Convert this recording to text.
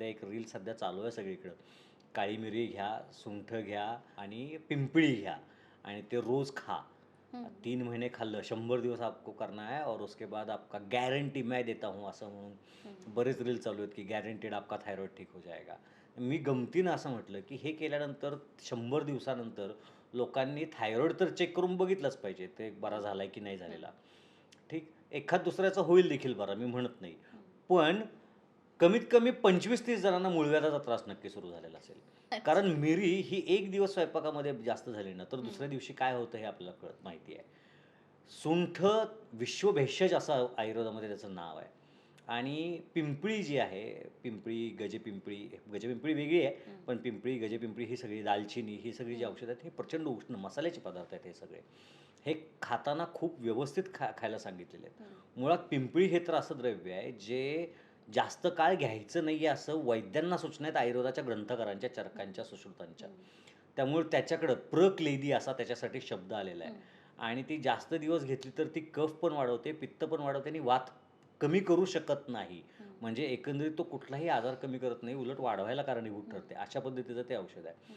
एक रील सध्या चालू आहे सगळीकडं. काळी मिरी घ्या, सुंठ घ्या आणि पिंपळी घ्या आणि ते रोज खा. हं, 3 महीने खाल्लं, 100 दिवस आपको करना है और उसके बाद आपका गारंटी मैं देता हूँ असं हं. म्हणून बरेच रील चालू आहेत, की गॅरंटीड आपका थायरॉईड ठीक हो जाएगा. मी गमतीनं असं म्हटलं, की हे केल्यानंतर 100 दिवसानंतर लोकांनी थायरॉईड तर चेक करून बघितलंच पाहिजे, ते बरा झालाय की नाही हं, झालेला. ठीक, एखाद दुसऱ्याचा होईल देखील बरा, मी म्हणत नाही. हं. पण कमीत कमी 25-30 जणांना मूळव्याधाचा त्रास नक्की सुरू झालेला असेल. कारण अच्छा. मिरी ही एक दिवस स्वयंपाकामध्ये जास्त झाली ना, तर हं, दुसऱ्या दिवशी काय होतं हे आपल्याला माहिती आहे. सुंठ विश्वभेषज असं आयुर्वेदामध्ये त्याचं नाव आहे. आणि पिंपळी जी आहे, पिंपळी, गजेपिंपळी, गजेपिंपळी वेगळी आहे, हं, पण पिंपळी, गजेपिंपळी ही सगळी दालचिनी ही सगळी जी हं, औषधं आहेत, हे प्रचंड उष्ण मसाल्याचे पदार्थ आहेत हे सगळे. हे खाताना खूप व्यवस्थित खायला सांगितलेले आहेत. हं, मुळात पिंपळी हे तर असं द्रव्य आहे, जे जास्त काळ घ्यायचं नाही आहे असं वैद्यांना सूचना आहेत आयुर्वेदाच्या ग्रंथकारांच्या, हं, चरकांच्या, सुश्रुतांच्या. हं, त्यामुळे त्याच्याकडं प्रक्लेदी असा त्याच्यासाठी शब्द आलेला आहे. हं. आणि ती जास्त दिवस घेतली तर ती कफ पण वाढवते, पित्त पण वाढवते आणि वात कमी करू शकत नाही. हं, म्हणजे एकंदरीत तो कुठलाही आजार कमी करत नाही, उलट वाढवायला कारणीभूत हं, ठरते. अशा पद्धतीचं ते औषध आहे. हं.